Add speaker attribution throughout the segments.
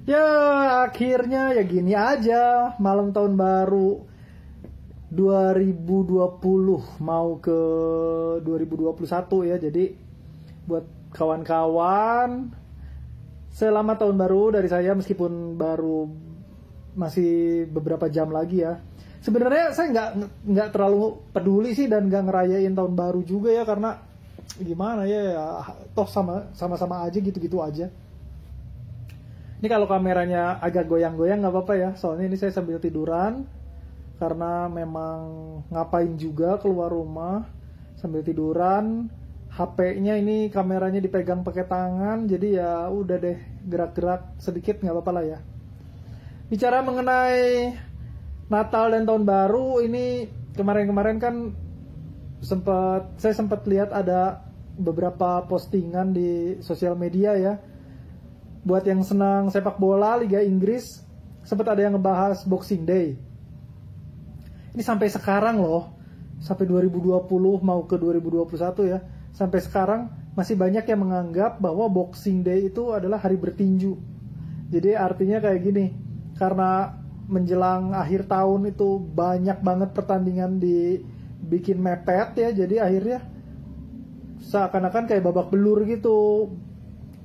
Speaker 1: Ya akhirnya ya gini aja, malam tahun baru 2020 mau ke 2021 ya. Jadi buat kawan-kawan, selamat tahun baru dari saya, meskipun baru masih beberapa jam lagi ya. Sebenarnya saya nggak terlalu peduli sih dan nggak ngerayain tahun baru juga ya, karena gimana ya, toh sama-sama aja gitu-gitu aja. Ini kalau kameranya agak goyang-goyang nggak apa-apa ya, soalnya ini saya sambil tiduran karena memang ngapain juga keluar rumah sambil tiduran. HP-nya ini kameranya dipegang pakai tangan, jadi ya udah deh, gerak-gerak sedikit nggak apa-apa lah ya. Bicara mengenai Natal dan Tahun Baru, ini kemarin-kemarin kan saya sempat lihat ada beberapa postingan di sosial media ya. Buat yang senang sepak bola Liga Inggris, sempat ada yang ngebahas Boxing Day. Ini sampai sekarang loh, sampai 2020 mau ke 2021 ya, sampai sekarang masih banyak yang menganggap bahwa Boxing Day itu adalah hari bertinju. Jadi artinya kayak gini, karena menjelang akhir tahun itu banyak banget pertandingan dibikin mepet ya, jadi akhirnya seakan-akan kayak babak belur gitu,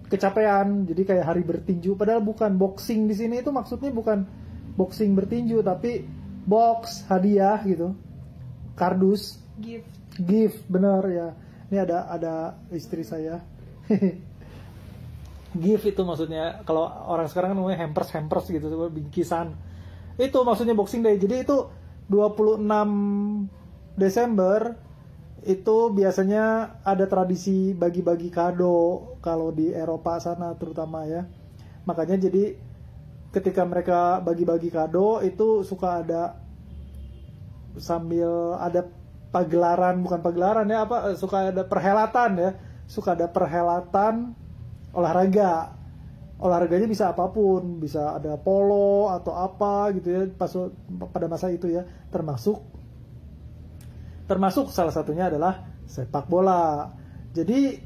Speaker 1: kecapean, jadi kayak hari bertinju. Padahal bukan. Boxing di sini itu maksudnya bukan boxing bertinju, tapi box, hadiah gitu, kardus, gift, bener ya. Ini ada istri saya. Gift itu maksudnya, kalau orang sekarang kan namanya hampers gitu, bingkisan. Itu maksudnya Boxing Day. Jadi itu 26 Desember itu biasanya ada tradisi bagi-bagi kado kalau di Eropa sana terutama ya. Makanya jadi ketika mereka bagi-bagi kado itu suka ada sambil ada bukan pagelaran ya, suka ada perhelatan ya. Suka ada perhelatan olahraga. Olahraganya bisa apapun, bisa ada polo atau apa gitu ya pada masa itu ya, termasuk salah satunya adalah sepak bola. Jadi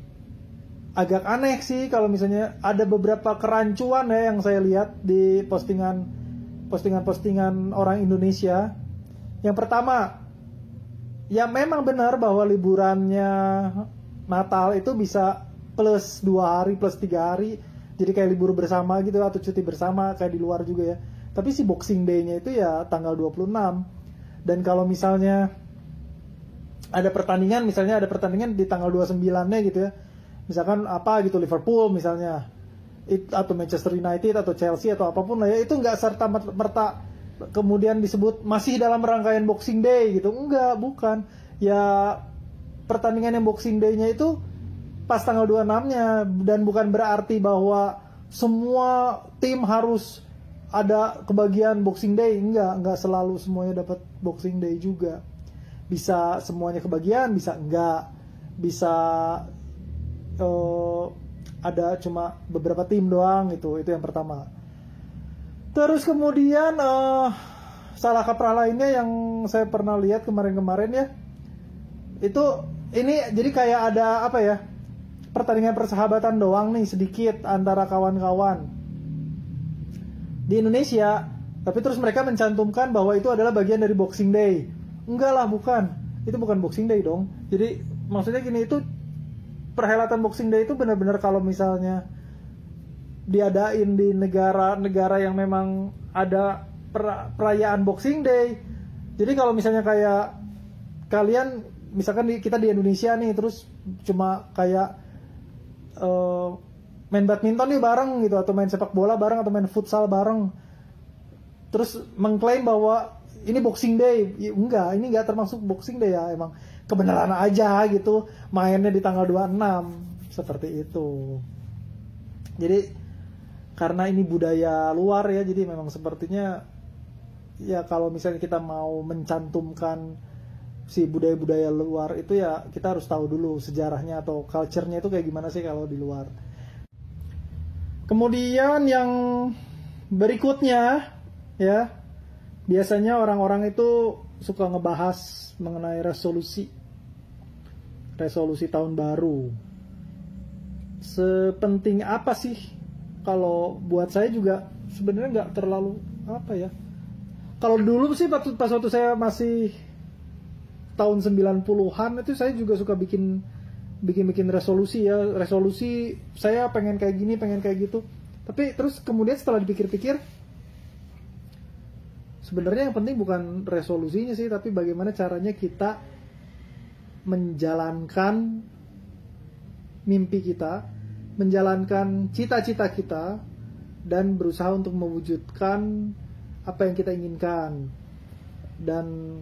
Speaker 1: agak aneh sih kalau misalnya ada beberapa kerancuan ya yang saya lihat di postingan orang Indonesia. Yang pertama, ya memang benar bahwa liburannya Natal itu bisa plus 2 hari, plus 3 hari. Jadi kayak libur bersama gitu atau cuti bersama kayak di luar juga ya. Tapi si Boxing Day-nya itu ya tanggal 26. Dan kalau misalnya ada pertandingan di tanggal 29-nya gitu ya. Misalkan apa gitu, Liverpool misalnya, atau Manchester United atau Chelsea atau apapun lah ya, itu nggak serta-merta kemudian disebut masih dalam rangkaian Boxing Day gitu. Enggak, bukan. Ya pertandingan yang Boxing Day-nya itu pas tanggal 26-nya, dan bukan berarti bahwa semua tim harus ada kebagian Boxing Day. Enggak selalu semuanya dapat Boxing Day juga. Bisa semuanya kebagian, bisa enggak. Bisa ada cuma beberapa tim doang gitu. Itu yang pertama. Terus kemudian salah kaprah lainnya yang saya pernah lihat kemarin-kemarin ya, itu ini jadi kayak ada apa ya, pertandingan persahabatan doang nih sedikit antara kawan-kawan di Indonesia, tapi terus mereka mencantumkan bahwa itu adalah bagian dari Boxing Day. Enggak lah, bukan. Itu bukan Boxing Day dong. Jadi maksudnya gini, itu perhelatan Boxing Day itu benar-benar kalau misalnya diadain di negara-negara yang memang ada perayaan Boxing Day. Jadi kalau misalnya kayak kalian, misalkan kita di Indonesia nih, terus cuma kayak main badminton nih bareng gitu, atau main sepak bola bareng, atau main futsal bareng, terus mengklaim bahwa ini Boxing Day. Enggak, ini enggak termasuk Boxing Day ya, emang kebenaran aja gitu, mainnya di tanggal 26 seperti itu. Jadi karena ini budaya luar ya, jadi memang sepertinya ya kalau misalnya kita mau mencantumkan si budaya-budaya luar itu ya kita harus tahu dulu sejarahnya atau culture-nya itu kayak gimana sih kalau di luar. Kemudian yang berikutnya ya, biasanya orang-orang itu suka ngebahas mengenai resolusi tahun baru. Sepenting apa sih? Kalau buat saya juga sebenarnya nggak terlalu apa ya. Kalau dulu sih pas waktu saya masih tahun 90-an itu saya juga suka bikin resolusi ya. Resolusi saya pengen kayak gini, pengen kayak gitu. Tapi terus kemudian setelah dipikir-pikir, sebenarnya yang penting bukan resolusinya sih, tapi bagaimana caranya kita menjalankan mimpi kita, menjalankan cita-cita kita, dan berusaha untuk mewujudkan apa yang kita inginkan. Dan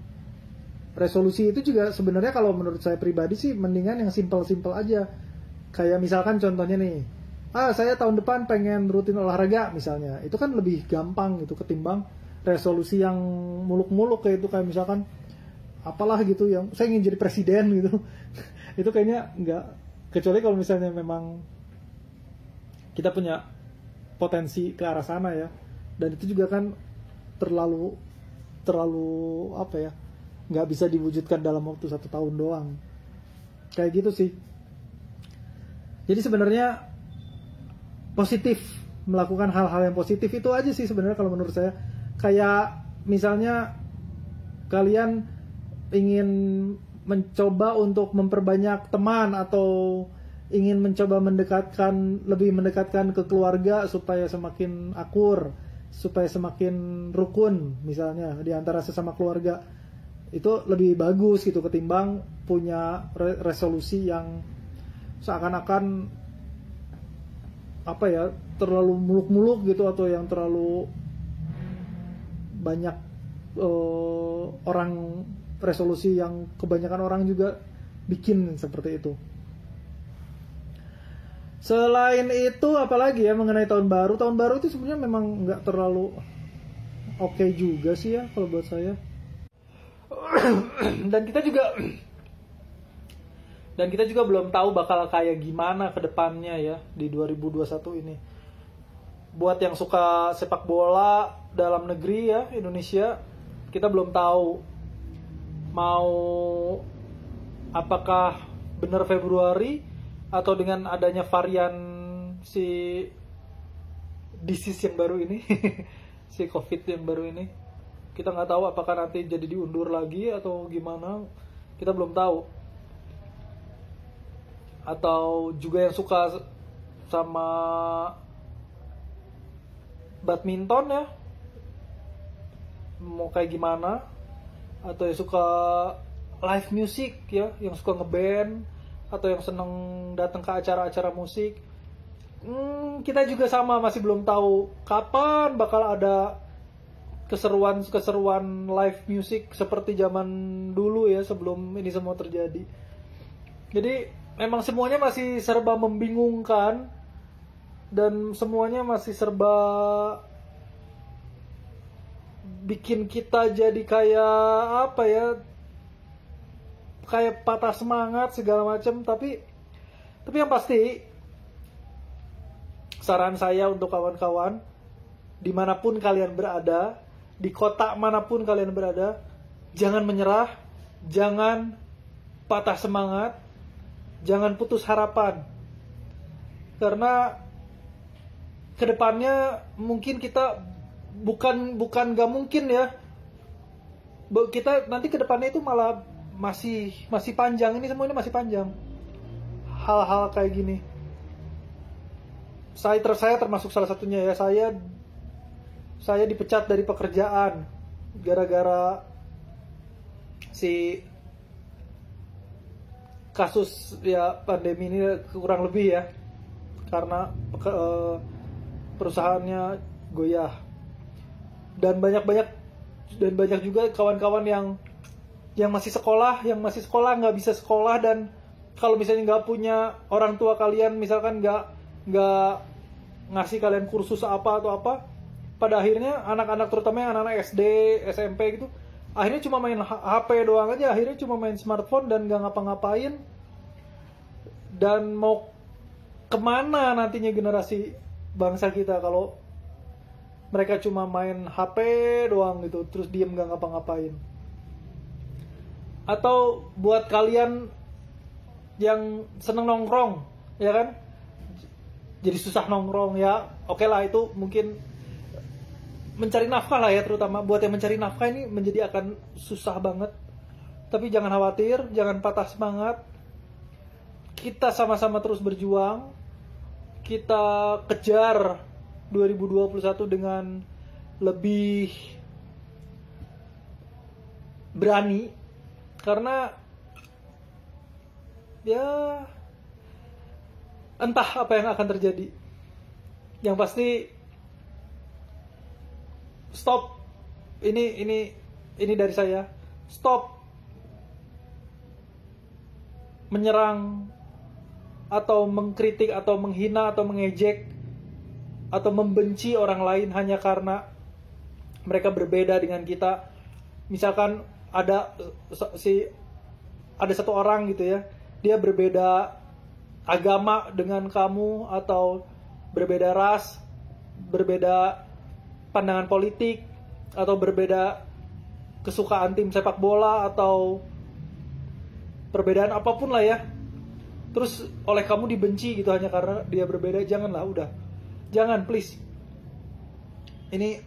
Speaker 1: resolusi itu juga sebenarnya kalau menurut saya pribadi sih mendingan yang simple-simple aja. Kayak misalkan contohnya nih, saya tahun depan pengen rutin olahraga misalnya. Itu kan lebih gampang gitu ketimbang resolusi yang muluk-muluk kayak itu, kayak misalkan apalah gitu yang saya ingin jadi presiden gitu. Itu kayaknya enggak, kecuali kalau misalnya memang kita punya potensi ke arah sana ya. Dan itu juga kan terlalu apa ya, nggak bisa diwujudkan dalam waktu 1 tahun doang, kayak gitu sih. Jadi sebenarnya positif, melakukan hal-hal yang positif itu aja sih sebenarnya kalau menurut saya. Kayak misalnya kalian ingin mencoba untuk memperbanyak teman, atau ingin mencoba lebih mendekatkan ke keluarga supaya semakin akur, supaya semakin rukun misalnya di antara sesama keluarga, itu lebih bagus gitu ketimbang punya resolusi yang seakan-akan apa ya, terlalu muluk-muluk gitu, atau yang terlalu banyak orang, resolusi yang kebanyakan orang juga bikin seperti itu. Selain itu apalagi ya mengenai tahun baru itu sebenarnya memang nggak terlalu oke juga sih ya kalau buat saya. Dan kita juga belum tahu bakal kayak gimana ke depannya ya di 2021 ini. Buat yang suka sepak bola dalam negeri ya, Indonesia, kita belum tahu mau apakah benar Februari atau dengan adanya varian si disease yang baru ini, si COVID yang baru ini, kita nggak tahu apakah nanti jadi diundur lagi atau gimana, kita belum tahu. Atau juga yang suka sama badminton ya, mau kayak gimana, atau yang suka live music ya, yang suka ngeband, atau yang seneng datang ke acara-acara musik, kita juga sama masih belum tahu kapan bakal ada keseruan live music seperti zaman dulu ya, sebelum ini semua terjadi. Jadi memang semuanya masih serba membingungkan, dan semuanya masih serba bikin kita jadi kayak apa ya, kayak patah semangat segala macam. Tapi yang pasti saran saya untuk kawan-kawan, dimanapun kalian berada, di kota manapun kalian berada, jangan menyerah, jangan patah semangat, jangan putus harapan. Karena kedepannya mungkin kita bukan gak mungkin ya, kita nanti kedepannya itu malah masih panjang, ini semua ini masih panjang hal-hal kayak gini. Saya termasuk salah satunya ya. Saya dipecat dari pekerjaan gara-gara si kasus ya pandemi ini, kurang lebih ya, karena perusahaannya goyah. Dan banyak juga kawan-kawan yang masih sekolah nggak bisa sekolah. Dan kalau misalnya nggak punya orang tua kalian, misalkan nggak ngasih kalian kursus apa atau apa, pada akhirnya anak-anak, terutama yang anak-anak SD, SMP gitu, akhirnya cuma main HP doang aja, akhirnya cuma main smartphone dan nggak ngapa-ngapain. Dan mau kemana nantinya generasi bangsa kita kalau mereka cuma main HP doang gitu, terus diem nggak ngapa-ngapain. Atau buat kalian yang seneng nongkrong, ya kan, jadi susah nongkrong ya, oke lah, itu mungkin mencari nafkah lah ya, terutama buat yang mencari nafkah ini menjadi akan susah banget. Tapi jangan khawatir, jangan patah semangat. Kita sama-sama terus berjuang. Kita kejar 2021 dengan lebih berani, karena ya entah apa yang akan terjadi. Yang pasti stop. Ini dari saya. Stop menyerang atau mengkritik atau menghina atau mengejek atau membenci orang lain hanya karena mereka berbeda dengan kita. Misalkan ada satu orang gitu ya, dia berbeda agama dengan kamu, atau berbeda ras, berbeda pandangan politik, atau berbeda kesukaan tim sepak bola, atau perbedaan apapun lah ya. Terus oleh kamu dibenci gitu hanya karena dia berbeda. Janganlah, udah. Jangan, please. Ini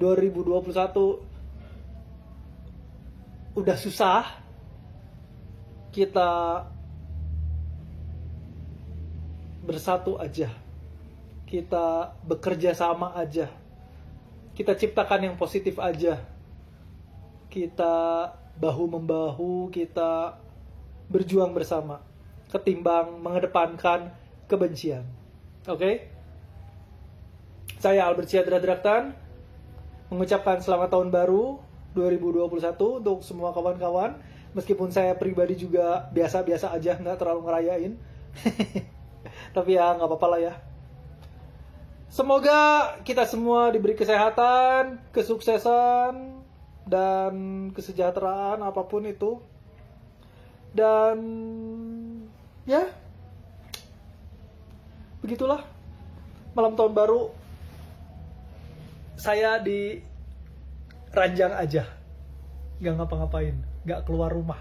Speaker 1: 2021 udah susah. Kita bersatu aja. Kita bekerja sama aja. Kita ciptakan yang positif aja. Kita bahu-membahu, kita berjuang bersama, ketimbang mengedepankan kebencian. Oke? Saya Albert Syadra Draktan mengucapkan selamat tahun baru 2021 untuk semua kawan-kawan. Meskipun saya pribadi juga biasa-biasa aja, nggak terlalu ngerayain. Tapi ya nggak apa-apa lah ya. Semoga kita semua diberi kesehatan, kesuksesan, dan kesejahteraan apapun itu. Dan ya, begitulah malam tahun baru. Saya di ranjang aja, nggak ngapa-ngapain, nggak keluar rumah.